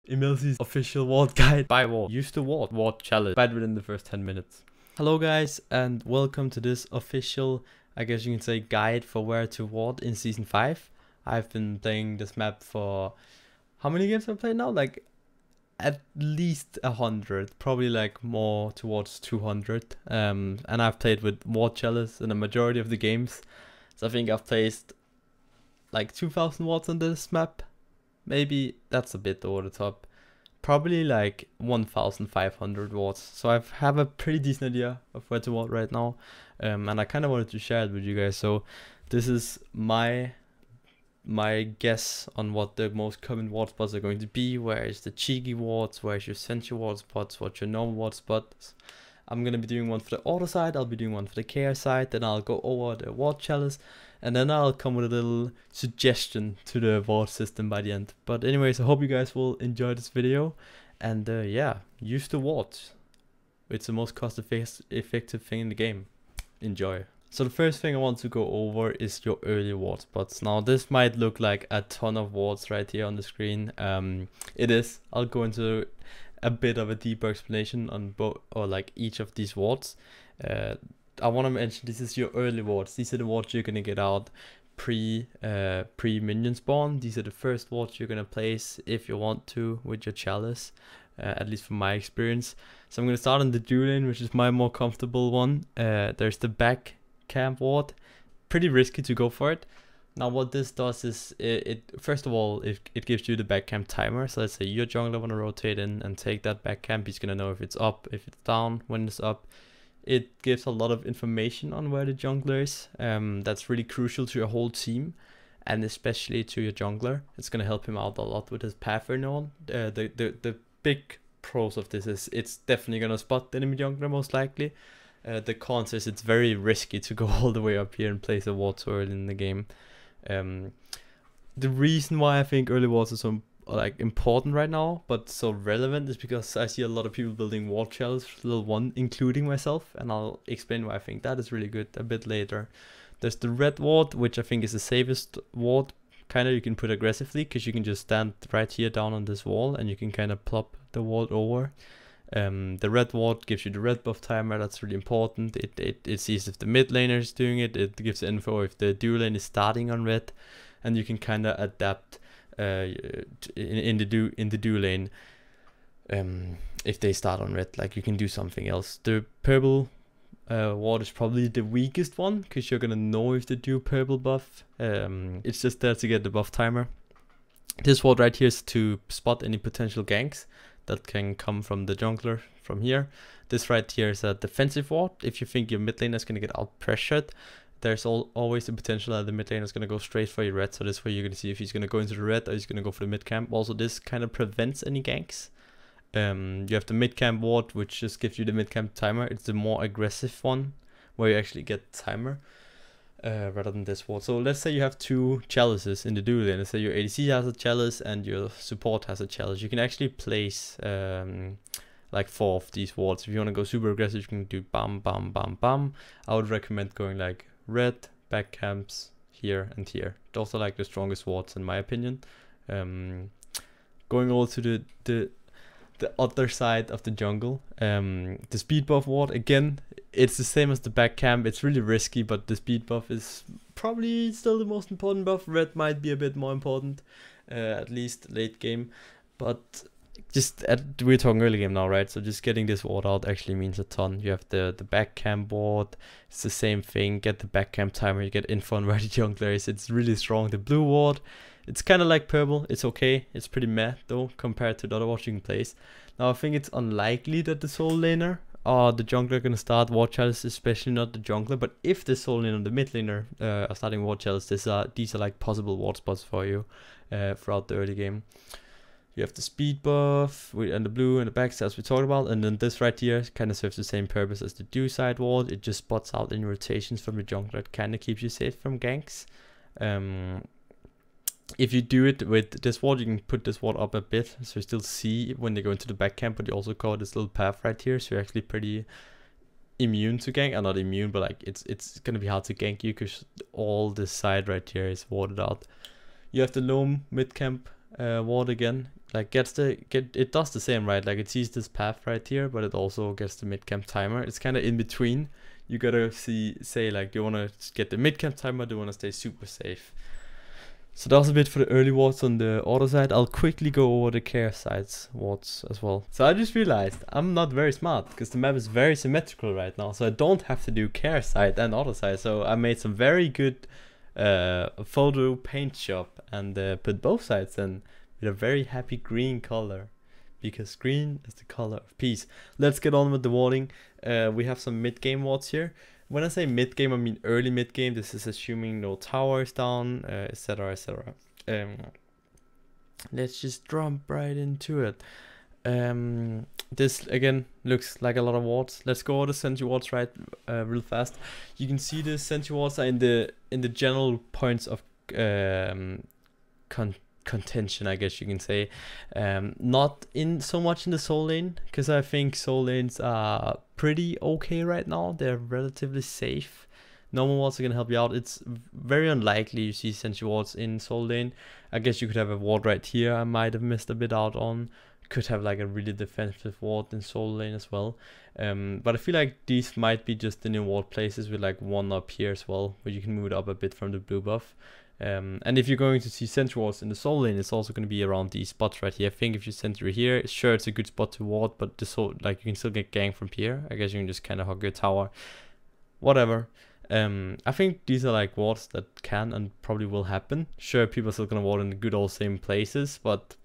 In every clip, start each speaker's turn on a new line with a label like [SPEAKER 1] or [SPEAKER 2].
[SPEAKER 1] EmilZy's official ward guide. Buy ward. Use the ward chalice. Buy it within the first 10 minutes. Hello guys, and welcome to this official, I guess you can say, guide for where to ward in Season 5. I've been playing this map for... how many games have I played now? Like, at least 100. Probably like more towards 200. And I've played with ward chalice in a majority of the games. So I think I've placed like 2,000 wards on this map. Maybe that's a bit over the top. Probably like 1,500 wards. So I have a pretty decent idea of where to ward right now. And I kind of wanted to share it with you guys. So this is my guess on what the most common ward spots are going to be. Where is the cheeky wards? Where is your Sentry ward spots? What's your normal ward spots? I'm going to be doing one for the auto side. I'll be doing one for the care side. Then I'll go over the ward chalice. And then I'll come with a little suggestion to the ward system by the end. But anyways, I hope you guys will enjoy this video. And yeah, use the wards. It's the most cost effective thing in the game. Enjoy. So the first thing I want to go over is your early ward spots. Now this might look like a ton of wards right here on the screen. It is. I'll go into a bit of a deeper explanation on both, or like each of these wards. I want to mention this is your early wards. These are the wards you're gonna get out pre minion spawn. These are the first wards you're gonna place if you want to with your chalice, at least from my experience. So I'm gonna start on the dual lane, which is my more comfortable one. There's the back camp ward. Pretty risky to go for it. Now what this does is it first of all it gives you the back camp timer. So let's say your jungler wanna rotate in and take that back camp. He's gonna know if it's up, if it's down, when it's up. It gives a lot of information on where the jungler is. That's really crucial to your whole team, and especially to your jungler. It's gonna help him out a lot with his path and all. The big pros of this is it's definitely gonna spot the enemy jungler most likely. The cons is it's very risky to go all the way up here and place a ward so early in the game. The reason why I think early wards are so like important right now but so relevant is because I see a lot of people building ward chalice level 1, including myself, and I'll explain why I think that is really good a bit later. There's the red ward, which I think is the safest ward. Kind of you can put aggressively because you can just stand right here down on this wall and you can kind of plop the ward over. The red ward gives you the red buff timer. That's really important. It sees if the mid laner is doing it. It gives info if the dual lane is starting on red, and you can kind of adapt in the dual lane if they start on red. Like, you can do something else. The purple ward is probably the weakest one because you're gonna know if they do purple buff. It's just there to get the buff timer. This ward right here is to spot any potential ganks that can come from the jungler from here. This right here is a defensive ward. If you think your mid laner is gonna get out pressured, there's always the potential that the mid laner is going to go straight for your red. So this way you're going to see if he's going to go into the red or he's going to go for the mid camp. Also, this kind of prevents any ganks. You have the mid camp ward, which just gives you the mid camp timer. It's the more aggressive one where you actually get timer rather than this ward. So let's say you have two chalices in the duel lane. Let's say your ADC has a chalice and your support has a chalice. You can actually place like 4 of these wards. If you want to go super aggressive, you can do bam, bam, bam, bam. I would recommend going like red, back camps, here and here. Those are like the strongest wards in my opinion. Going over to the other side of the jungle, the speed buff ward, again, it's the same as the back camp. It's really risky, but the speed buff is probably still the most important buff. Red might be a bit more important, at least late game, but just we're talking early game now, right? So just getting this ward out actually means a ton. You have the back camp ward. It's the same thing. Get the back camp timer. You get info on where the jungler is. It's really strong. The blue ward, it's kind of like purple. It's okay. It's pretty meh though compared to the other wards you can place. Now I think it's unlikely that the soul laner or the jungler are gonna start ward chalice, especially not the jungler. But if the soul laner and the mid laner are starting ward chalice, these are like possible ward spots for you throughout the early game. You have the speed buff and the blue and the back as we talked about, and then this right here kind of serves the same purpose as the dual side ward. It just spots out any rotations from the jungler. It kind of keeps you safe from ganks. If you do it with this ward, you can put this ward up a bit so you still see when they go into the back camp, but you also cover this little path right here, so you're actually pretty immune to gank. Not immune, but like it's gonna be hard to gank you because all this side right here is warded out. You have the low mid camp ward again. Like it does the same, right? Like it sees this path right here, but it also gets the mid camp timer. It's kind of in between. You gotta say like, do you wanna get the mid camp timer? Do you wanna stay super safe? So that was a bit for the early wards on the auto side. I'll quickly go over the care sides wards as well. So I just realized I'm not very smart because the map is very symmetrical right now. So I don't have to do care side and auto side. So I made some very good photo paint job and put both sides in with a very happy green color. Because green is the color of peace. Let's get on with the warding. We have some mid-game wards here. When I say mid-game, I mean early mid-game. This is assuming no towers down, etc, etc. Let's just jump right into it. This again looks like a lot of wards. Let's go over the Sentry wards right real fast. You can see the Sentry wards are in the general points of contention, I guess you can say. Not in so much in the soul lane, because I think soul lanes are pretty okay right now. They're relatively safe. Normal wards are gonna help you out. It's very unlikely you see Sentry wards in soul lane. I guess you could have a ward right here I might have missed a bit out on. Could have like a really defensive ward in soul lane as well. But I feel like these might be just the new ward places with like one up here as well, where you can move it up a bit from the blue buff. And if you're going to see Sentry wards in the soul lane, it's also going to be around these spots right here. I think if you Sentry here, sure, it's a good spot to ward, but the soul, like, you can still get ganked from here. I guess you can just kind of hug your tower, whatever. I think these are like wards that can and probably will happen. Sure, people are still going to ward in the good old same places, but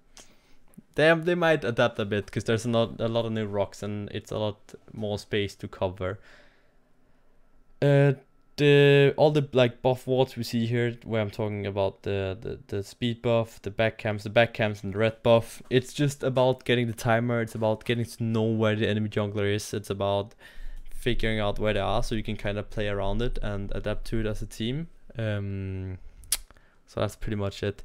[SPEAKER 1] they might adapt a bit because there's a lot of new rocks and it's a lot more space to cover. All the like buff wards we see here, where I'm talking about the speed buff, the back camps and the red buff, it's just about getting the timer. It's about getting to know where the enemy jungler is. It's about figuring out where they are so you can kind of play around it and adapt to it as a team. So that's pretty much it.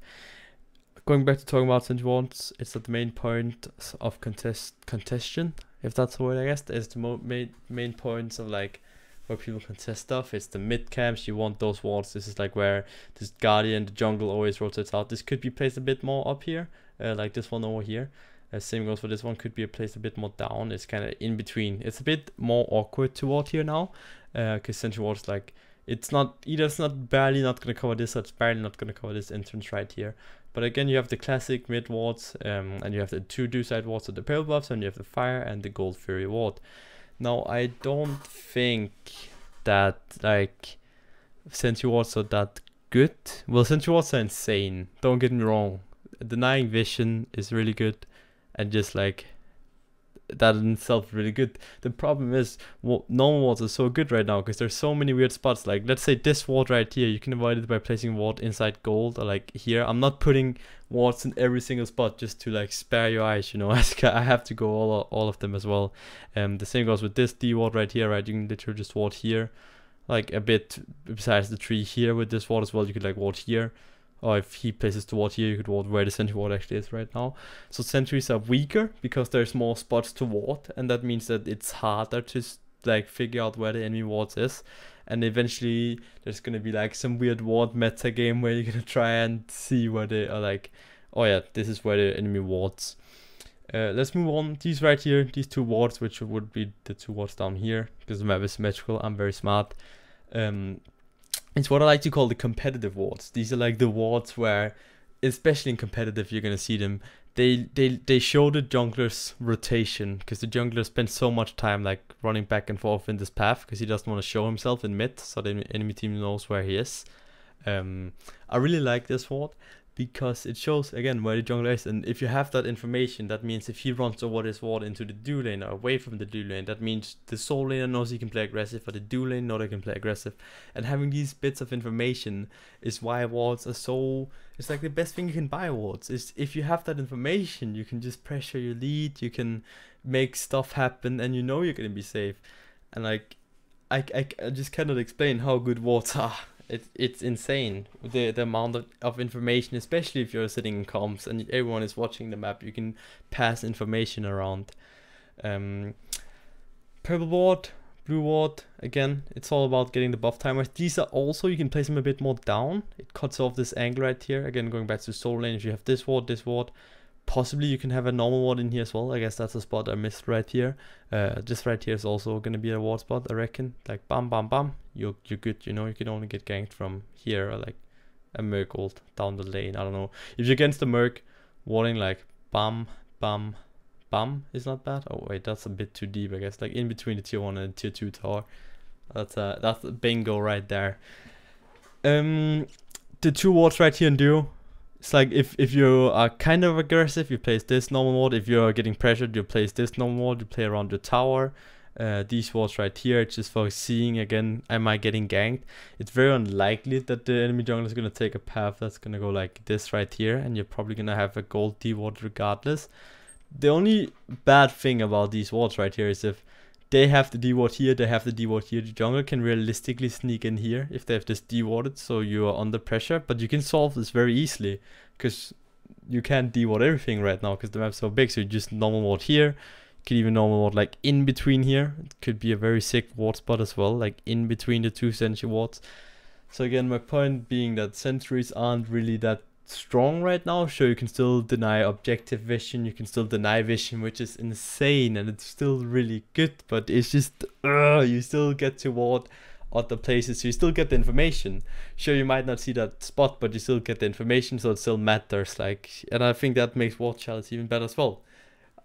[SPEAKER 1] Going back to talking about Sentry wards, it's at the main point of contention, if that's the word, I guess. It's the main points of like where people contest stuff. It's the mid camps. You want those wards. This is like where this guardian, the jungle, always rotates out. This could be placed a bit more up here, like this one over here. Same goes for this one. Could be placed a bit more down. It's kind of in between. It's a bit more awkward to ward here now, because Sentry wards, like, it's not either. It's not barely not gonna cover this, or it's barely not gonna cover this entrance right here. But again, you have the classic mid wards, and you have the two side wards of the pale buffs, and you have the fire and the gold fury ward. Now, I don't think that like Sentry wards are that good. Well, Sentry wards are insane. Don't get me wrong. Denying vision is really good, and just like that in itself is really good. The problem is, normal wards are so good right now because there's so many weird spots. Like, let's say this ward right here, you can avoid it by placing ward inside gold, or like here. I'm not putting wards in every single spot just to like spare your eyes, you know. I have to go all of them as well. The same goes with this D ward right here, right? You can literally just ward here, like a bit besides the tree here with this ward as well. You could like ward here. Or if he places the ward here, you could ward where the Sentry ward actually is right now. So sentries are weaker because there's more spots to ward, and that means that it's harder to like figure out where the enemy wards is. And eventually there's gonna be like some weird ward meta game where you're gonna try and see where they are, like, oh yeah, this is where the enemy wards. Let's move on. These right here, these two wards, which would be the two wards down here, because the map is symmetrical. I'm very smart. It's what I like to call the competitive wards. These are like the wards where, especially in competitive, you're gonna see them. They show the jungler's rotation, because the jungler spends so much time like running back and forth in this path because he doesn't want to show himself in mid, so the enemy team knows where he is. I really like this ward because it shows again where the jungler is, and if you have that information, that means if he runs over this ward into the duo lane or away from the duo lane, that means the soul laner knows he can play aggressive, or the duo lane knows they can play aggressive. And having these bits of information is why wards are so, it's like the best thing you can buy wards. Is if you have that information, you can just pressure your lead, you can make stuff happen, and you know you're gonna be safe. And like I just cannot explain how good wards are. It's insane, the amount of information, especially if you're sitting in comms and everyone is watching the map. You can pass information around. Purple ward, Blue ward, again, it's all about getting the buff timers. These are also, you can place them a bit more down. It cuts off this angle right here. Again, going back to soul lane, if you have this ward, possibly you can have a normal ward in here as well. I guess that's a spot I missed right here. This right here is also going to be a ward spot, I reckon. Like bam, bam, bam, you're good, you know. You can only get ganked from here, or like a Merc ult down the lane. I don't know. If you're against the Merc, warding like bam, bam, bam is not bad. Oh wait, that's a bit too deep, I guess. Like in between the tier 1 and tier 2 tower. That's a bingo right there. The 2 wards right here in duo. It's like if you are kind of aggressive, you place this normal ward. If you're getting pressured, you place this normal ward. You play around the tower. These wards right here, just for seeing again, am I getting ganked? It's very unlikely that the enemy jungle is going to take a path that's going to go like this right here, and you're probably going to have a gold D ward regardless. The only bad thing about these wards right here is if they have the D ward here, they have the D ward here, the jungle can realistically sneak in here if they have this D warded, so you are under pressure. But you can solve this very easily, because you can't D ward everything right now because the map's so big. So you just normal ward here. You can even normal ward like in between here. It could be a very sick ward spot as well, like in between the 2 Sentry wards. So again, my point being that sentries aren't really that strong right now. Sure, you can still deny objective vision, you can still deny vision, which is insane, and it's still really good, but it's just you still get to ward other places, so you still get the information. Sure, you might not see that spot, but you still get the information, so it still matters. Like, and I think that makes ward chalice even better as well.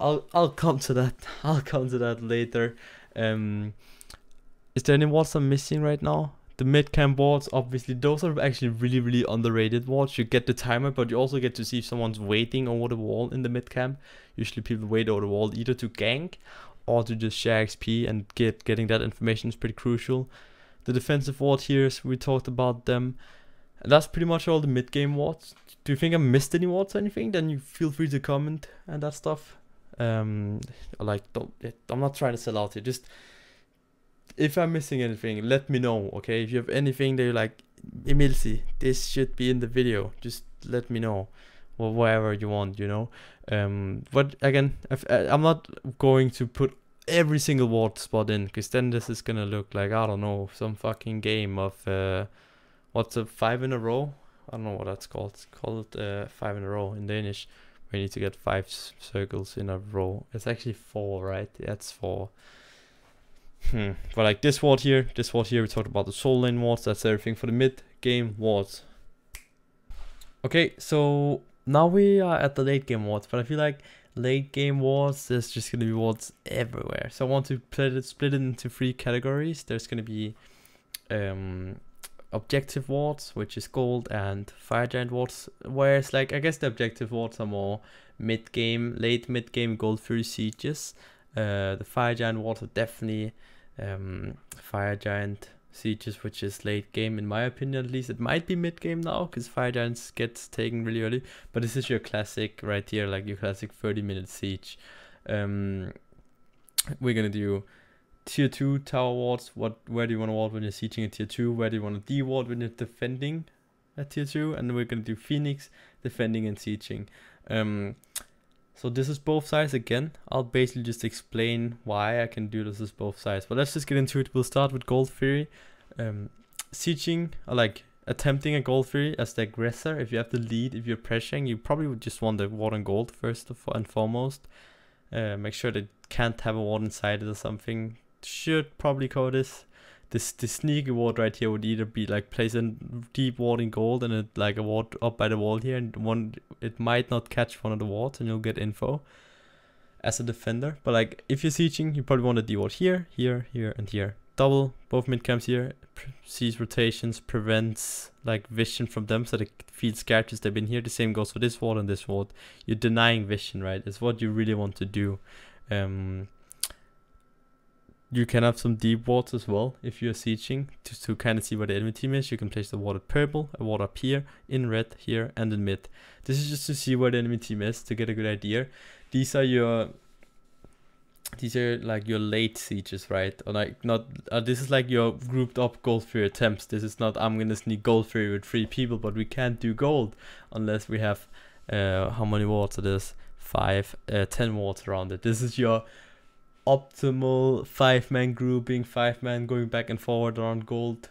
[SPEAKER 1] I'll come to that. I'll come to that later. Is there any wards I'm missing right now? The mid-camp wards, obviously, those are actually really underrated wards. You get the timer, but you also get to see if someone's waiting over the wall in the mid-camp. Usually people wait over the wall either to gank or to just share XP, and getting that information is pretty crucial. The defensive ward here, we talked about them. And that's pretty much all the mid-game wards. Do you think I missed any wards or anything? Then you feel free to comment and that stuff. Like, I'm not trying to sell out here, just if I'm missing anything, let me know, okay? If you have anything that you're like, EmilZy, this should be in the video, just let me know, or wherever you want, you know. But again, I'm not going to put every single ward spot in, because then this is gonna look like, I don't know, some fucking game of what's a 5 in a row? I don't know what that's called. It's called 5 in a row in Danish. We need to get 5 circles in a row. It's actually 4, right? That's 4. But like this ward here, we talked about the soul lane wards. That's everything for the mid game wards. Okay, so now we are at the late game wards, but I feel like late game wards, there's just gonna be wards everywhere. So I want to split it into 3 categories. There's gonna be objective wards, which is gold, and fire giant wards, whereas like I guess the objective wards are more mid game, late mid game gold fury sieges. The fire giant wards are definitely fire giant sieges, which is late game in my opinion. At least it might be mid game now, because fire giants gets taken really early, but this is your classic right here, like your classic 30-minute siege. We're gonna do tier 2 tower wards. Where do you want to ward when you're sieging a tier 2? Where do you want to de-ward when you're defending a tier 2? And then we're gonna do Phoenix, defending and sieging. So this is both sides again. I'll basically just explain why I can do this as both sides. But let's just get into it. We'll start with Gold Fury. Sieging, or like attempting a Gold Fury as the aggressor. If you have the lead, if you're pressuring, you probably would just want the ward on gold first and foremost. Make sure they can't have a ward inside it or something. Should probably cover this. The sneaky ward right here would either be like place a deep ward in gold and like a ward up by the wall here, and it might not catch one of the wards and you'll get info as a defender. But like if you're sieging, you probably want to de-ward here, here, here, and here. Double both mid camps here, sees rotations, prevents like vision from them, so they feel scared because they've been here. The same goes for this ward and this ward. You're denying vision, right? It's what you really want to do. You can have some deep wards as well if you're sieging to kind of see where the enemy team is. You can place the ward at purple, a ward up here, in red here, and in mid. This is just to see where the enemy team is, to get a good idea. These are like your late sieges, right? Or like not. This is like your grouped up gold fury attempts. This is not I'm gonna sneak gold fury with 3 people, but we can't do gold unless we have how many wards are this? 5, 10 wards around it. This is your optimal 5-man grouping, 5-man going back and forward around gold,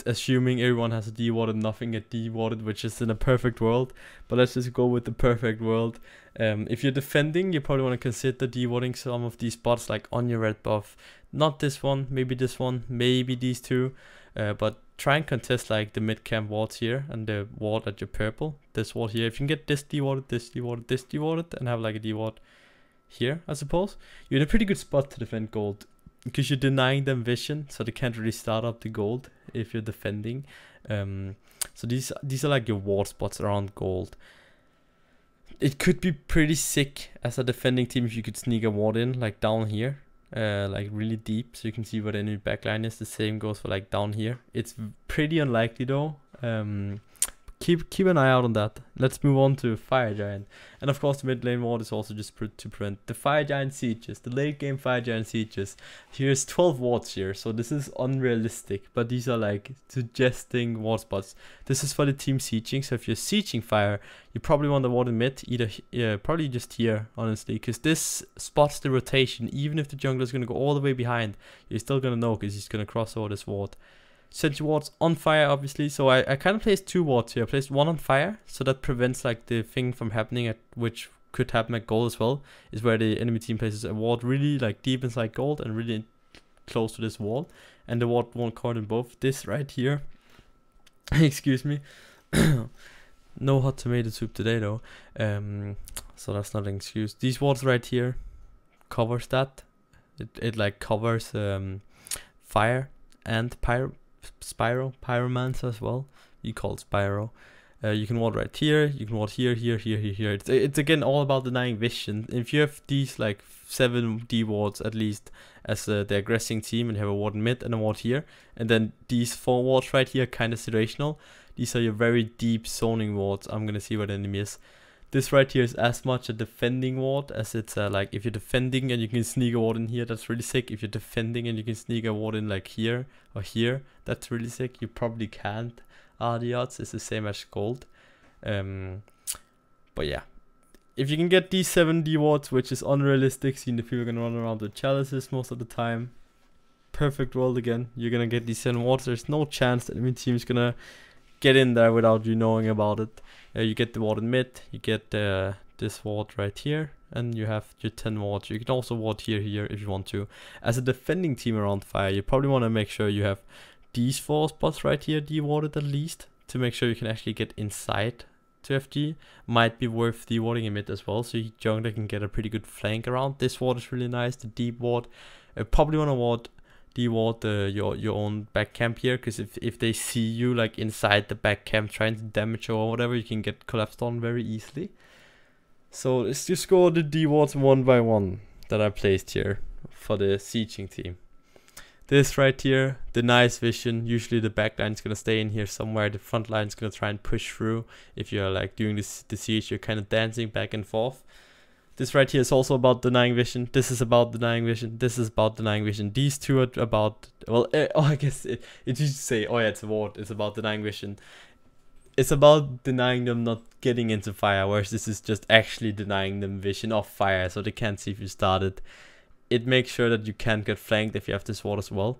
[SPEAKER 1] assuming everyone has a D-ward and nothing get D-warded, which is in a perfect world. But let's just go with the perfect world. If you're defending, you probably want to consider D-warding some of these spots, like on your red buff. Not this one, maybe this one, maybe these two. But try and contest like the mid-camp wards here and the ward at your purple. This ward here. If you can get this D-warded, this D-warded, this D-warded, and have like a D-ward here, I suppose, you're in a pretty good spot to defend gold, because you're denying them vision, so they can't really start up the gold if you're defending. So these are like your ward spots around gold. It could be pretty sick as a defending team if you could sneak a ward in like down here, like really deep, so you can see where the enemy backline is. The same goes for like down here. It's pretty unlikely though. Keep an eye out on that. Let's move on to Fire Giant. And of course the mid lane ward is also just to prevent the Fire Giant sieges, the late game Fire Giant sieges. Here's 12 wards here, so this is unrealistic, but these are like suggesting ward spots. This is for the team sieging, so if you're sieging fire, you probably want the ward in mid, probably just here, honestly, because this spots the rotation. Even if the jungler is going to go all the way behind, you're still going to know because he's going to cross over this ward. Sentry wards on fire, obviously, so I kind of placed 2 wards here. I placed one on fire, so that prevents like the thing from happening at which could happen at gold as well, is where the enemy team places a ward really like deep inside gold and really close to this wall, and the ward won't cover in both. This right here, excuse me, no hot tomato soup today though, so that's not an excuse. These wards right here covers that. It like covers fire and pyromancer as well. You call it Spyro. You can ward right here, you can ward here. It's again all about denying vision. If you have these like 7 D wards at least as the aggressing team, and you have a ward in mid and a ward here, and then these 4 wards right here kind of situational. These are your very deep zoning wards. I'm gonna see what the enemy is. This right here is as much a defending ward as it's like if you're defending and you can sneak a ward in here, that's really sick. If you're defending and you can sneak a ward in like here or here, that's really sick. You probably can't. The odds is the same as gold. But yeah, if you can get these 7 D wards, which is unrealistic, seeing the people are gonna run around with chalices most of the time. Perfect world again. You're gonna get these 7 wards. There's no chance that enemy team is gonna get in there without you knowing about it. You get the ward in mid, you get this ward right here, and you have your 10 wards. You can also ward here if you want to. As a defending team around fire, you probably want to make sure you have these 4 spots right here de-warded at least, to make sure you can actually get inside to FG. Might be worth de-warding in mid as well, so your jungler can get a pretty good flank around. This ward is really nice, the deep ward. Probably want to de-ward your own back camp here, because if they see you like inside the back camp trying to damage or whatever, you can get collapsed on very easily. So let's just go the de-wards one by one that I placed here for the sieging team. This right here, the nice vision. Usually the back line is going to stay in here somewhere. The front line is going to try and push through. If you're like doing this, the siege, you're kind of dancing back and forth. This right here is also about denying vision. This is about denying vision. This is about denying vision. These two are about, well, I guess it used to say, oh yeah, it's a ward. It's about denying vision. It's about denying them not getting into fire, whereas this is just actually denying them vision of fire, so they can't see if you started. It makes sure that you can't get flanked if you have this ward as well.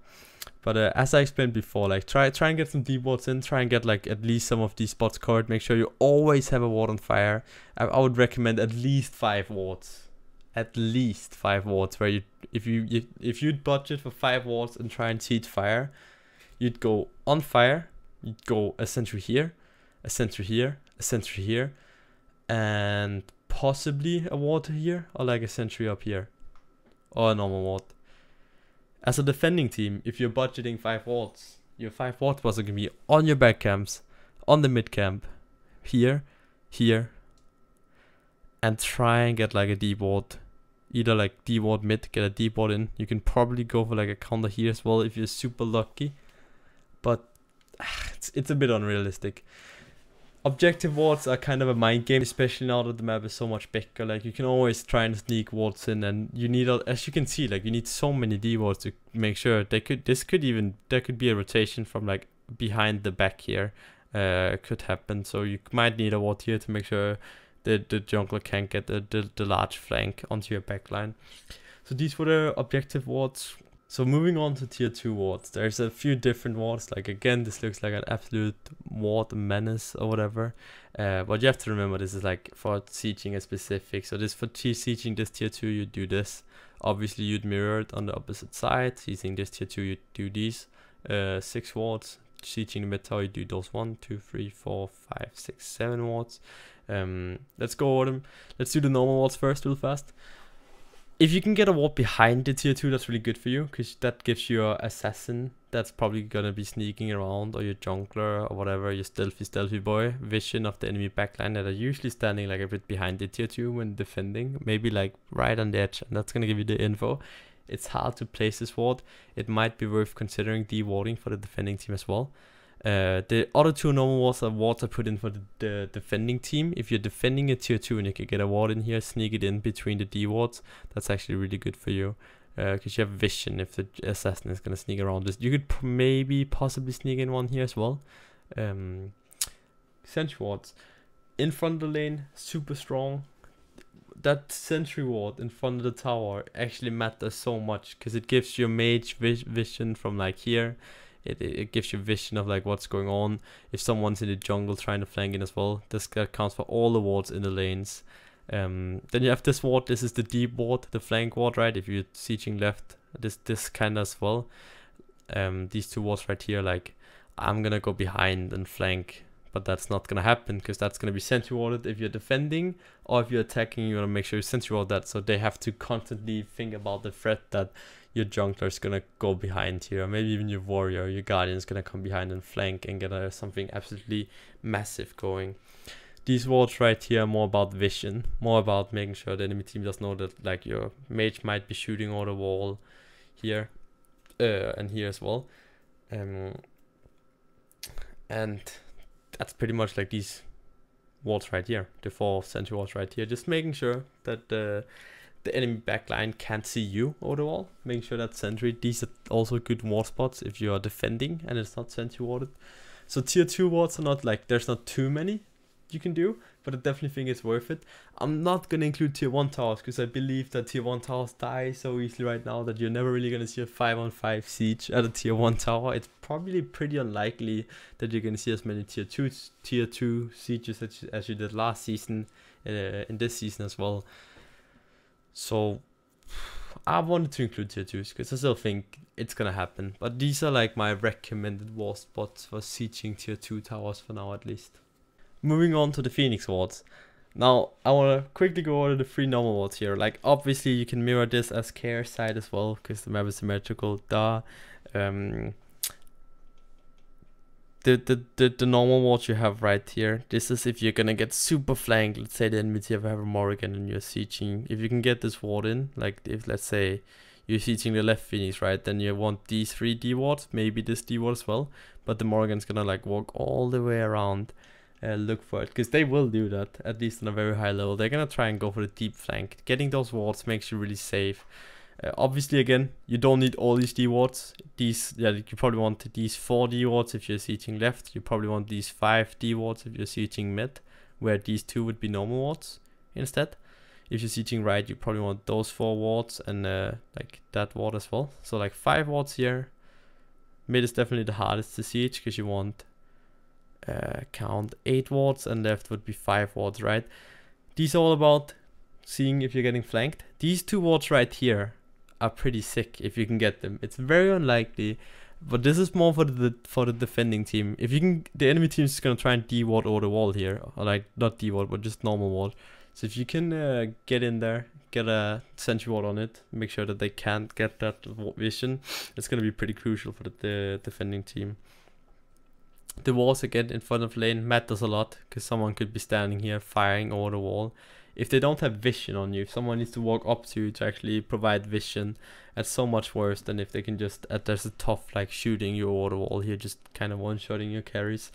[SPEAKER 1] But as I explained before, like try and get some deep wards in, try and get like at least some of these spots covered. Make sure you always have a ward on fire. I would recommend at least 5 wards. At least 5 wards, where if you'd budget for 5 wards and try and siege fire, you'd go on fire, you'd go a sentry here, a sentry here, a sentry here, and possibly a ward here, or like a sentry up here, or a normal ward. As a defending team, if you're budgeting 5 wards, your 5 ward spots are going to be on your back camps, on the mid camp, here, here, and try and get like a deep ward. Either like deep ward mid, get a deep ward in. You can probably go for like a counter here as well if you're super lucky, but it's a bit unrealistic. Objective wards are kind of a mind game, especially now that the map is so much bigger. Like you can always try and sneak wards in, and you need, as you can see, like you need so many D wards to make sure there could be a rotation from like behind the back here. Could happen, so you might need a ward here to make sure the jungler can't get the large flank onto your backline. So these were the objective wards. So moving on to tier 2 wards, there's a few different wards. Like again, this looks like an absolute ward menace or whatever. But you have to remember this is like for sieging a specific. So this for sieging this tier 2, you do this. Obviously you'd mirror it on the opposite side. Sieging this tier 2, you do these 6 wards. Sieging the mid tower, you do those 1, 2, 3, 4, 5, 6, 7 wards. Let's go over them. Let's do the normal wards first real fast. If you can get a ward behind the tier 2, that's really good for you, because that gives your assassin that's probably gonna be sneaking around, or your jungler or whatever, your stealthy boy, vision of the enemy backline that are usually standing like a bit behind the tier 2 when defending, maybe like right on the edge, and that's gonna give you the info. It's hard to place this ward. It might be worth considering de-warding for the defending team as well. The other 2 normal wards are put in for the defending team. If you're defending a tier 2 and you can get a ward in here, sneak it in between the D wards. That's actually really good for you, because you have vision if the assassin is gonna sneak around this. You could maybe possibly sneak in one here as well. Sentry wards in front of the lane, super strong. That sentry ward in front of the tower actually matters so much, because it gives your mage vision from like here. It gives you vision of like what's going on. If someone's in the jungle trying to flank in as well, that counts for all the wards in the lanes. Then you have this ward. This is the deep ward, the flank ward, right? If you're sieging left, this kind of as well. These 2 wards right here, like I'm gonna go behind and flank, but that's not gonna happen, because that's gonna be sentry warded if you're defending, or if you're attacking, you wanna make sure you sentry ward that, so they have to constantly think about the threat that your jungler is gonna go behind here, maybe even your warrior, your guardian is gonna come behind and flank and get something absolutely massive going. These wards right here are more about vision, more about making sure the enemy team does know that like your mage might be shooting over the wall here and here as well. And that's pretty much like these wards right here, the 4 sentry wards right here, just making sure that the enemy backline can't see you over the wall, making sure that sentry, these are also good ward spots if you are defending and it's not sentry warded. So tier 2 wards are not like, there's not too many you can do, but I definitely think it's worth it. I'm not gonna include tier 1 towers, because I believe that tier 1 towers die so easily right now that you're never really gonna see a 5-on-5 siege at a tier 1 tower. It's probably pretty unlikely that you're gonna see as many tier 2 sieges as you did last season, in this season as well. So I wanted to include tier 2s because I still think it's gonna happen, but these are like my recommended war spots for sieging tier 2 towers for now at least. Moving on to the Phoenix wards. Now I want to quickly go over the 3 normal wards here. Like obviously you can mirror this as care side as well, because the map is symmetrical. The normal ward you have right here, this is if you're gonna get super flanked. Let's say the enemy team have a Morrigan and you're sieging. If you can get this ward in, like if let's say you're sieging the left Phoenix, right, then you want these 3 D wards, maybe this D ward as well, but the Morrigan's gonna like walk all the way around, look for it, because they will do that, at least on a very high level. They're gonna try and go for the deep flank. Getting those wards makes you really safe. Obviously, again, you don't need all these D wards. These, yeah, you probably want these 4 D wards if you're sieging left. You probably want these 5 D wards if you're sieging mid, where these 2 would be normal wards instead. If you're sieging right, you probably want those 4 wards and like that ward as well. So like 5 wards here. Mid is definitely the hardest to siege because you want count 8 wards, and left would be 5 wards, right? These are all about seeing if you're getting flanked. These 2 wards right here are pretty sick if you can get them. It's very unlikely, but this is more for the defending team. If you can, the enemy team is gonna try and D-ward over the wall here, or like not D-ward but just normal ward. So if you can get in there, get a sentry ward on it, make sure that they can't get that vision, it's gonna be pretty crucial for the defending team. The walls again in front of lane matters a lot, because someone could be standing here firing over the wall. If they don't have vision on you, if someone needs to walk up to you to actually provide vision, that's so much worse than if they can just, there's a tough like shooting you over the wall here, just kind of one-shotting your carries.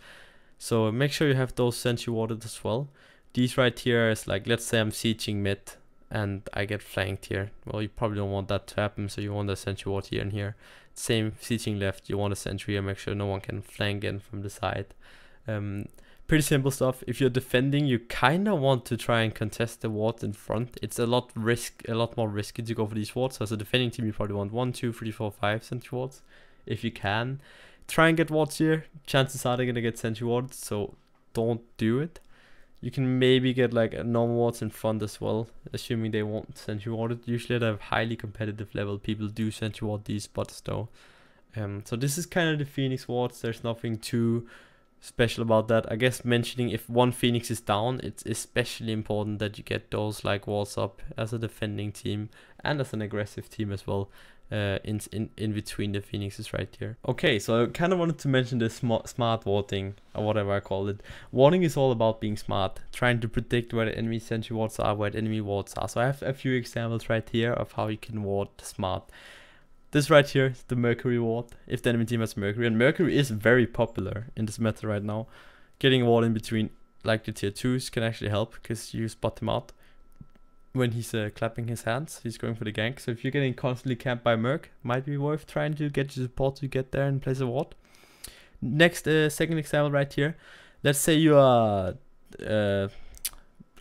[SPEAKER 1] So make sure you have those sentry warded as well. These right here is like, let's say I'm sieging mid and I get flanked here. Well, you probably don't want that to happen, so you want a sentry ward here and here. Same sieging left, you want a sentry here, make sure no one can flank in from the side. Pretty simple stuff. If you're defending, you kind of want to try and contest the wards in front. It's a lot more risky to go for these wards. So as a defending team, you probably want 1, 2, 3, 4, 5 sentry wards if you can. Try and get wards here. Chances are they're gonna get sentry wards, so don't do it. You can maybe get like a normal wards in front as well, assuming they won't sentry ward it. Usually at a highly competitive level, people do sentry ward these spots though. So this is kind of the Phoenix wards. There's nothing too special about that. I guess mentioning if one Phoenix is down, it's especially important that you get those like walls up as a defending team and as an aggressive team as well, in between the Phoenixes right here. Okay, so I kind of wanted to mention this smart warding, or whatever I call it. Warding is all about being smart, trying to predict where the enemy sentry wards are, where the enemy wards are. So I have a few examples right here of how you can ward smart. This right here is the Mercury ward, if the enemy team has Mercury. And Mercury is very popular in this meta right now. Getting a ward in between, like the tier 2s, can actually help, because you spot him out when he's clapping his hands. He's going for the gank. So if you're getting constantly camped by Merc, might be worth trying to get your support to get there and place a ward. Next, second example right here. Let's say you are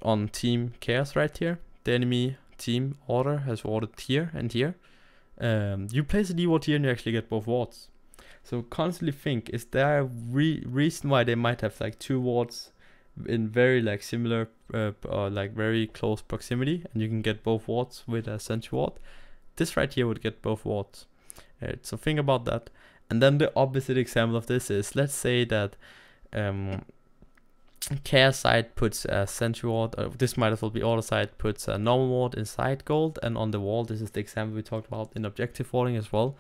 [SPEAKER 1] on Team Chaos right here. The enemy team order has warded here and here. You place a D ward here and you actually get both wards. So constantly think, is there a reason why they might have like 2 wards in very like similar or like very close proximity, and you can get both wards with a sentry ward? This right here would get both wards. So think about that. And then the opposite example of this is, let's say that Chaos side puts a sentry ward, this might as well be order side, puts a normal ward inside gold, and on the wall, this is the example we talked about in objective warding as well,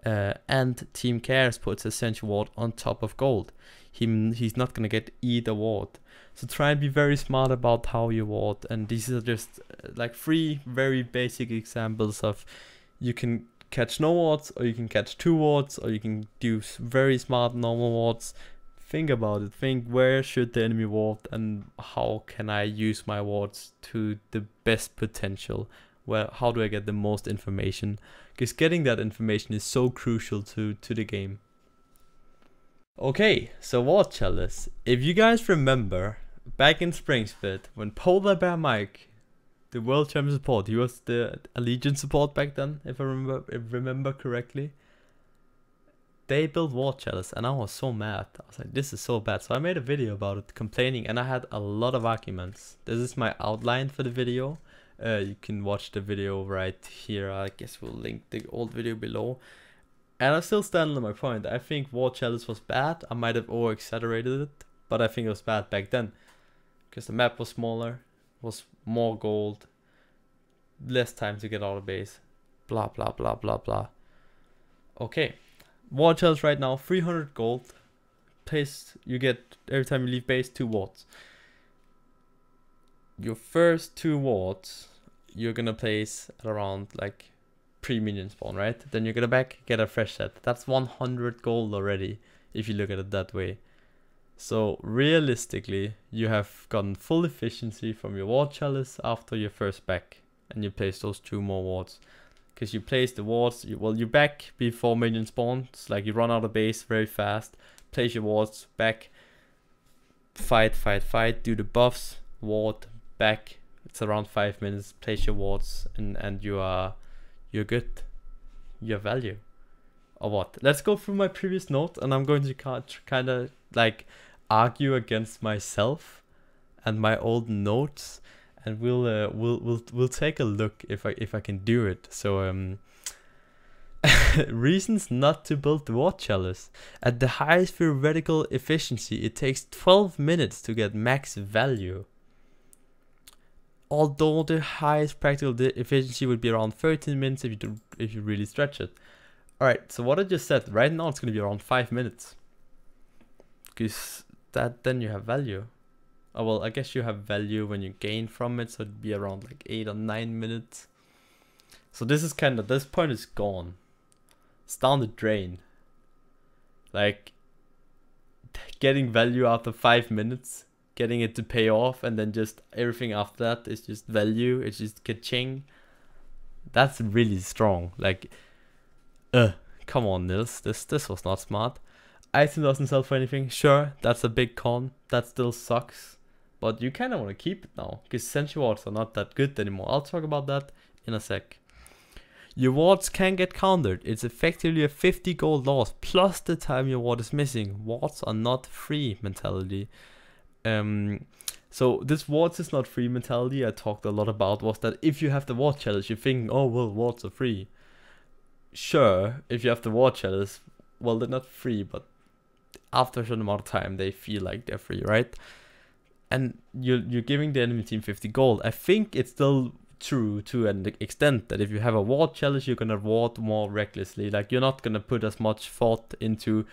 [SPEAKER 1] and Team Chaos puts a sentry ward on top of gold. He's not gonna get either ward. So try and be very smart about how you ward, and these are just like 3 very basic examples of you can catch no wards, or you can catch 2 wards, or you can do very smart normal wards. Think about it. Think, where should the enemy ward and how can I use my wards to the best potential? Well, how do I get the most information? Because getting that information is so crucial to the game. Okay, so ward chalice. If you guys remember, back in Spring Split, when Polar Bear Mike, the world champion support, he was the Allegiance support back then, if I remember correctly. They built ward chalice and I was so mad. I was like, this is so bad. So I made a video about it, complaining, and I had a lot of arguments. This is my outline for the video. You can watch the video right here. I guess we'll link the old video below. And I still stand on my point. I think ward chalice was bad. I might have over-exaggerated it, but I think it was bad back then. Because the map was smaller, was more gold, less time to get out of base, blah, blah, blah, blah, blah. Okay. Ward chalice right now, 300 gold. Place, you get every time you leave base 2 wards. Your first 2 wards you're gonna place at around like pre-minion spawn, right? Then you're gonna get a fresh set. That's 100 gold already, if you look at it that way. So realistically, you have gotten full efficiency from your ward chalice after your first back, and you place those 2 more wards. Because you place the wards, you back before minion spawn. It's like you run out of base very fast, place your wards, back, fight, do the buffs, ward, back. It's around 5 minutes, place your wards, and you're good. You have value. Or what? Let's go through my previous note, and I'm going to kind of like argue against myself and my old notes. And we'll take a look if I can do it. So reasons not to build the ward chalice. At the highest theoretical efficiency, it takes 12 minutes to get max value. Although the highest practical efficiency would be around 13 minutes if you really stretch it. Alright, so what I just said, right now it's gonna be around 5 minutes. Because then you have value. Oh, well, I guess you have value when you gain from it, so it'd be around like 8 or 9 minutes. So this is kind of, this point is gone. It's down the drain. Like, getting value after 5 minutes, getting it to pay off, and then just everything after that is just value, it's just ka-ching. That's really strong. Like, come on, Nils, this was not smart. item doesn't sell for anything. Sure, that's a big con. That still sucks. But you kind of want to keep it now, because Sentry wards are not that good anymore. I'll talk about that in a sec. Your wards can get countered. It's effectively a 50 gold loss, plus the time your ward is missing. Wards are not free mentality. So this wards is not free mentality I talked a lot about was that if you have the ward chalice, you're thinking, oh well, wards are free. Sure, if you have the ward chalice, well, they're not free, but after a certain amount of time they feel like they're free, right? And you're giving the enemy team 50 gold. I think it's still true to an extent that if you have a ward chalice, you're gonna ward more recklessly. Like, you're not gonna put as much thought into,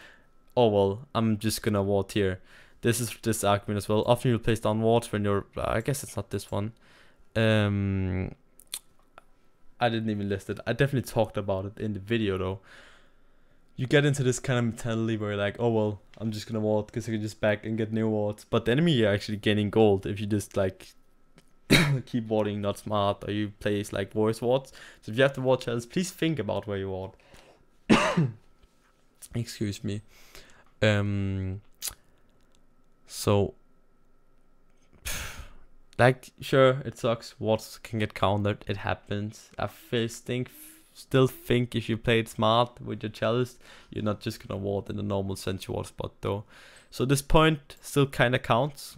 [SPEAKER 1] oh well, I'm just gonna ward here. This is this argument as well. Often you'll place down wards when you're, I guess it's not this one. I didn't even list it. I definitely talked about it in the video though. You get into this kind of mentality where you're like, oh well, I'm just gonna ward because I can just back and get new wards. But the enemy are actually gaining gold if you just like keep warding not smart, or you place like voice wards. So if you have the ward challenge, please think about where you ward. Excuse me. So like, sure, it sucks. Wards can get countered. It happens. I still think if you play it smart with your chalice, you're not just gonna ward in the normal Sentry ward spot though. So this point still kind of counts,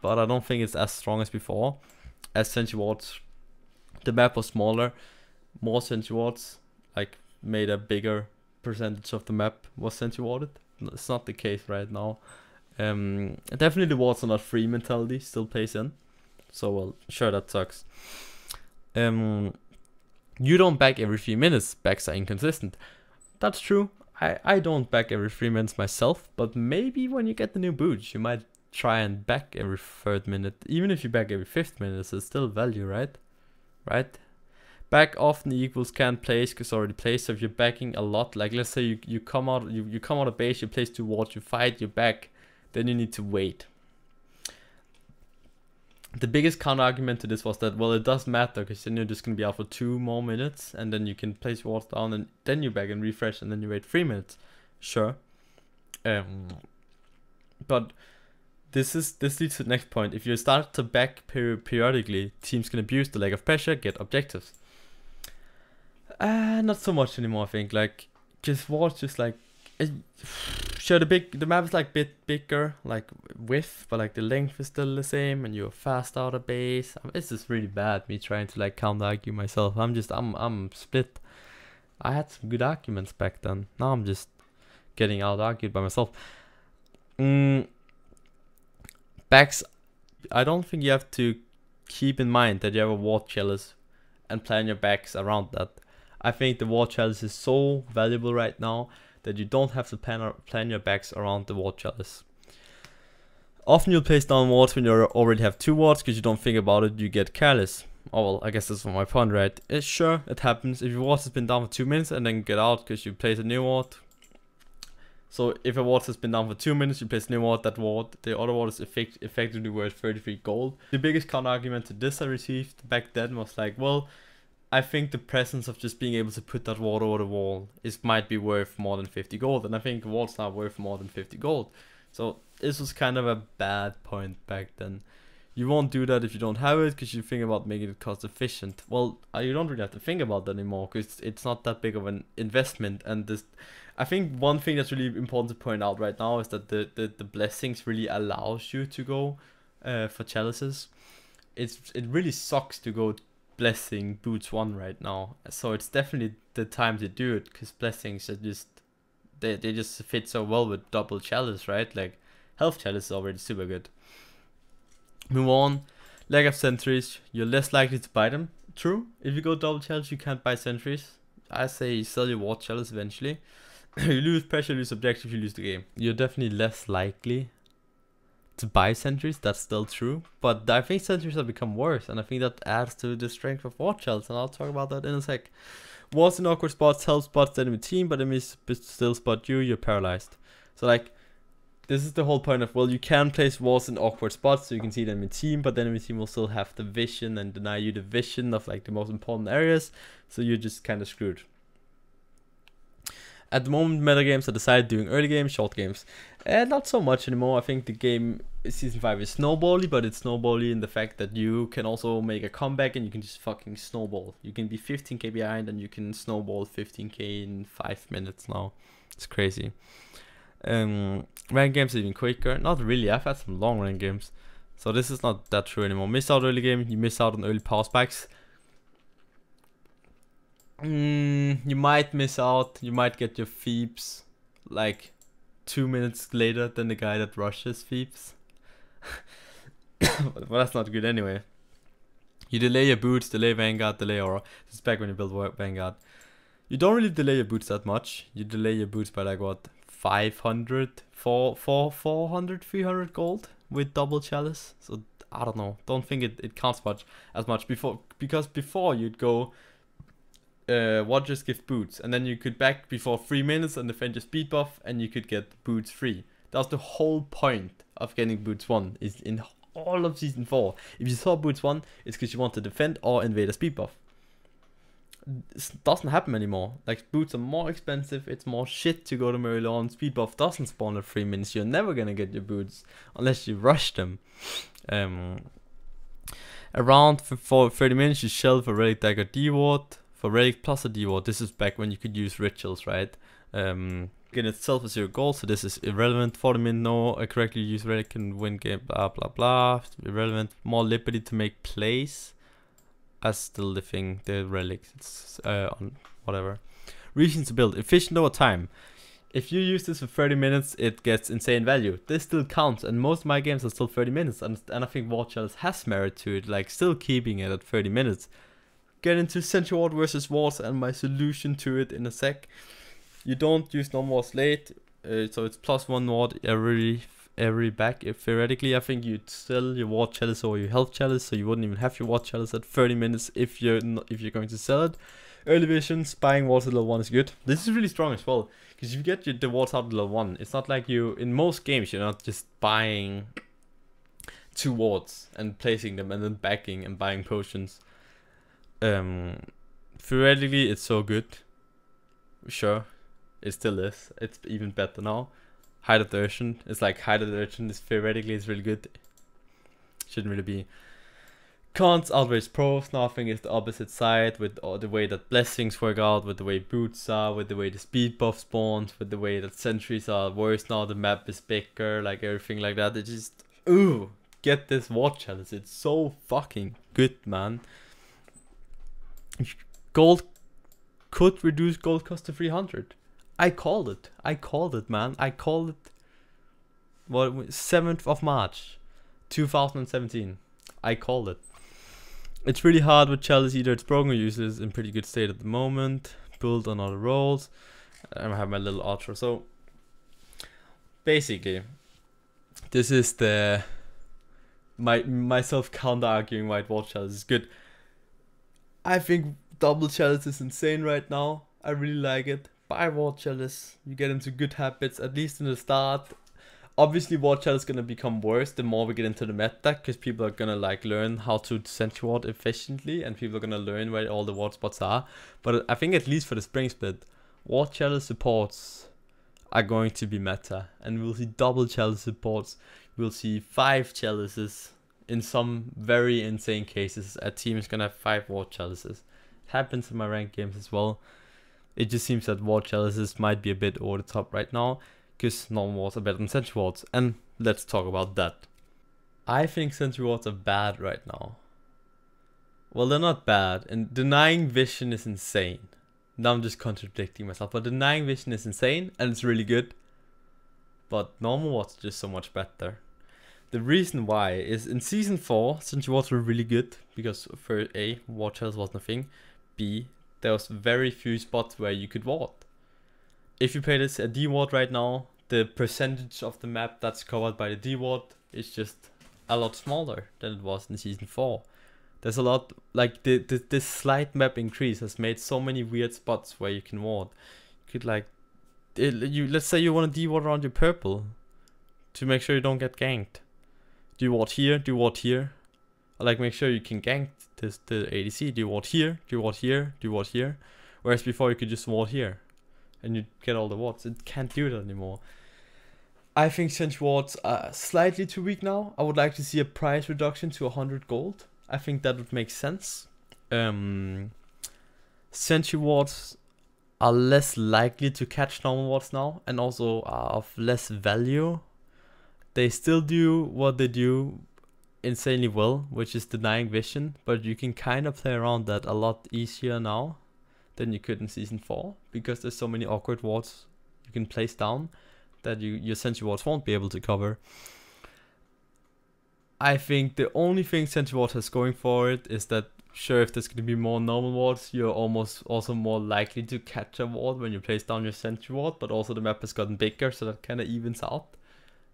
[SPEAKER 1] but I don't think it's as strong as before. As Sentry wards, the map was smaller, more Sentry wards like made a bigger percentage of the map was Sentry warded. It's not the case right now. Definitely the wards are not free mentality still plays in. So well, sure, that sucks. You don't back every 3 minutes. Backs are inconsistent. That's true. I don't back every 3 minutes myself, but maybe when you get the new boots, you might try and back every 3rd minute. Even if you back every 5th minute, it's still value, right? Right? Back often equals can't place because already placed. So if you're backing a lot, like let's say you come out of base, you place 2 wards, you fight, you back, then you need to wait. The biggest counter argument to this was that, well, it doesn't matter because then you're just going to be out for 2 more minutes and then you can place wards down and then you back and refresh and then you wait 3 minutes. Sure. But this leads to the next point. If you start to back periodically, teams can abuse the lack of pressure, get objectives. Not so much anymore, I think. Like, just wards just like... Sure, the map is like bit bigger, like width, but like the length is still the same, and you're fast out of base. It's just really bad me trying to like counter argue myself. I'm split. I had some good arguments back then. Now I'm just getting out argued by myself. Backs, I don't think you have to keep in mind that you have a ward chalice and plan your backs around that. I think the ward chalice is so valuable right now that you don't have to plan your backs around the ward chalice. Often you'll place down wards when you already have 2 wards because you don't think about it, you get careless. Oh well, I guess that's my point, right? Sure, it happens. If your ward has been down for 2 minutes and then get out because you place a new ward. So if a ward has been down for 2 minutes, you place a new ward, that ward, the other ward is effectively worth 33 gold. The biggest counter argument to this I received back then was like, well, I think the presence of just being able to put that ward over the wall might be worth more than 50 gold, and I think wards now worth more than 50 gold. So this was kind of a bad point back then. You won't do that if you don't have it because you think about making it cost efficient. Well, you don't really have to think about that anymore because it's not that big of an investment. And this, I think one thing that's really important to point out right now is that the blessings really allows you to go for chalices. It really sucks to go blessing boots 1 right now, so it's definitely the time to do it because blessings are just they just fit so well with double chalice, right? Like health chalice is already super good. Move on. Lack of sentries, you're less likely to buy them. True, if you go double chalice you can't buy sentries. I say sell your ward chalice eventually. You lose pressure, you lose objective, you lose the game. You're definitely less likely to buy sentries, that's still true, but I think sentries have become worse, and I think that adds to the strength of ward chalice, and I'll talk about that in a sec. Wards in awkward spots help spot the enemy team, but enemies still spot you, you're paralyzed. So like, this is the whole point of, well, you can place wards in awkward spots so you can see the enemy team, but the enemy team will still have the vision and deny you the vision of like the most important areas, so you're just kind of screwed. At the moment, meta games are decided doing early games, short games. And not so much anymore. I think the game Season 5 is snowbally, but it's snowbally in the fact that you can also make a comeback and you can just fucking snowball. You can be 15k behind and you can snowball 15k in 5 minutes now. It's crazy. Ranked games are even quicker. Not really, I've had some long ranked games. So this is not that true anymore. Miss out early game, you miss out on early power spikes. You might miss out, you might get your Phoebes like 2 minutes later than the guy that rushes Phoebes. But that's not good anyway. You delay your boots, delay Vanguard, delay Aura. This is back when you build Vanguard. You don't really delay your boots that much. You delay your boots by like what, 500, 400, 300 gold with double chalice. So I don't know. Don't think it counts as much before, because before you'd go what just give boots, and then you could back before 3 minutes and defend your speed buff and you could get boots free. That was the whole point of getting boots 1, is in all of season 4. If you saw boots 1, it's because you want to defend or invade a speed buff. This doesn't happen anymore. Like, boots are more expensive, it's more shit to go to Merlon. Speed buff doesn't spawn at 3 minutes. You're never gonna get your boots unless you rush them. Around for 30 minutes you shell for Relic Dagger D-Ward. For Relic plus a D-Ward, this is back when you could use rituals, right? In itself is 0 gold, so this is irrelevant. 40 minutes, no, I correctly use Relic can win game, blah blah blah. Irrelevant. More liberty to make plays. As still the thing, the relics, it's on whatever. Reasons to build, efficient over time. If you use this for 30 minutes, it gets insane value. This still counts, and most of my games are still 30 minutes, and I think War Chalice has merit to it, like still keeping it at 30 minutes. Get into Sentry Ward versus Wards and my solution to it in a sec. You don't use no more slate, so it's +1 ward every back. If theoretically, I think you'd sell your Ward Chalice or your Health Chalice, so you wouldn't even have your Ward Chalice at 30 minutes if you're going to sell it. Early vision, buying wards at level 1 is good. This is really strong as well, because if you get the wards out at level 1, it's not like you, in most games, you're not just buying 2 wards and placing them and then backing and buying potions. Theoretically, it's so good. Sure, it still is. It's even better now. Hide of the Urchin. It's like Hide of the Urchin is theoretically it's really good. Shouldn't really be. Cons outweighs pros. Now I think it's the opposite side, with the way that blessings work out, with the way boots are, with the way the speed buff spawns, with the way that sentries are worse now. The map is bigger, like everything like that. It just, ooh, get this War Chalice. It's so fucking good, man. Gold could reduce gold cost to 300. I called it. I called it, man. I called it. What, 7th of March 2017. I called it. It's really hard with Chalice. Either it's broken or useless, in pretty good state at the moment. Build on other roles. I have my little outro. So basically, this is the myself counter arguing why War Chalice is good. I think double chalice is insane right now. I really like it. Buy War Chalice. You get into good habits, at least in the start. Obviously, War Chalice is gonna become worse the more we get into the meta, because people are gonna like learn how to Sentry Ward efficiently, and people are gonna learn where all the ward spots are. But I think at least for the spring split, War Chalice supports are going to be meta, and we'll see double chalice supports. We'll see 5 chalices. In some very insane cases, a team is gonna have 5 War Chalices. It happens in my ranked games as well. It just seems that War Chalices might be a bit over the top right now, because normal wards are better than Sentry Wards, and let's talk about that. I think Sentry Wards are bad right now. Well, they're not bad, and denying vision is insane. Now I'm just contradicting myself, but denying vision is insane, and it's really good. But normal wards are just so much better. The reason why is in season 4, Sentry Wards were really good, because for A, War Chalice wasn't a thing. B, there was very few spots where you could ward. If you play this a D ward right now, the percentage of the map that's covered by the D ward is just a lot smaller than it was in season 4. There's a lot, like this slight map increase has made so many weird spots where you can ward. You could like, let's say you want to D ward around your purple to make sure you don't get ganked. Do you ward here? Do you ward here? Or like make sure you can gank the ADC. Do you ward here? Do you ward here? Do you ward here? Whereas before you could just ward here. and you get all the wards. It can't do that anymore. I think Sentry wards are slightly too weak now. I would like to see a price reduction to 100 gold. I think that would make sense. Sentry wards are less likely to catch normal wards now, and also are of less value. They still do what they do insanely well, which is denying vision, but you can kind of play around that a lot easier now than you could in Season 4, because there's so many awkward wards you can place down that your Sentry wards won't be able to cover. I think the only thing Sentry ward has going for it is that, sure, if there's going to be more normal wards, you're almost also more likely to catch a ward when you place down your Sentry ward, but also the map has gotten bigger, so that kind of evens out.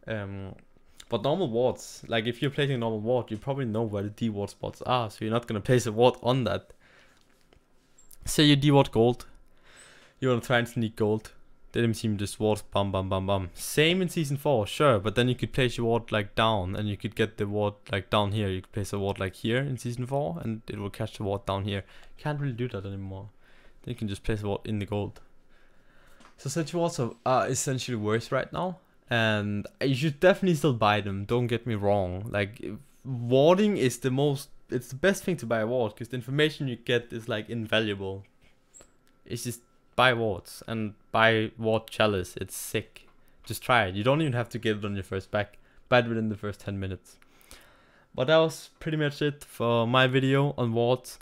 [SPEAKER 1] But normal wards, like if you're placing a normal ward, you probably know where the D-ward spots are, so you're not going to place a ward on that. Say you D-ward gold, you want to try and sneak gold, then you see just wards, bam bam bam bam. Same in Season 4, sure, but then you could place your ward like down, and you could get the ward like down here. You could place a ward like here in Season 4, and it will catch the ward down here. Can't really do that anymore. Then you can just place a ward in the gold. So Sentry wards are essentially worse right now, and you should definitely still buy them, don't get me wrong. Like, warding is it's the best thing to buy a ward, because the information you get is like invaluable. It's just buy wards, and buy ward chalice. It's sick. Just try it. You don't even have to get it on your first back. Buy it within the first 10 minutes. But that was pretty much it for my video on wards.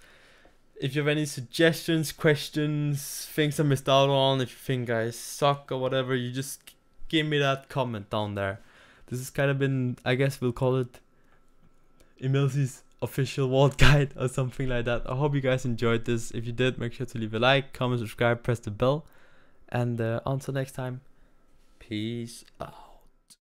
[SPEAKER 1] If you have any suggestions, questions, things I missed out on, if you think I suck or whatever, you just give me that comment down there. This has kind of been, I guess we'll call it EmilZy's official ward guide or something like that. I hope you guys enjoyed this. If you did, make sure to leave a like, comment, subscribe, press the bell, and until next time, peace out.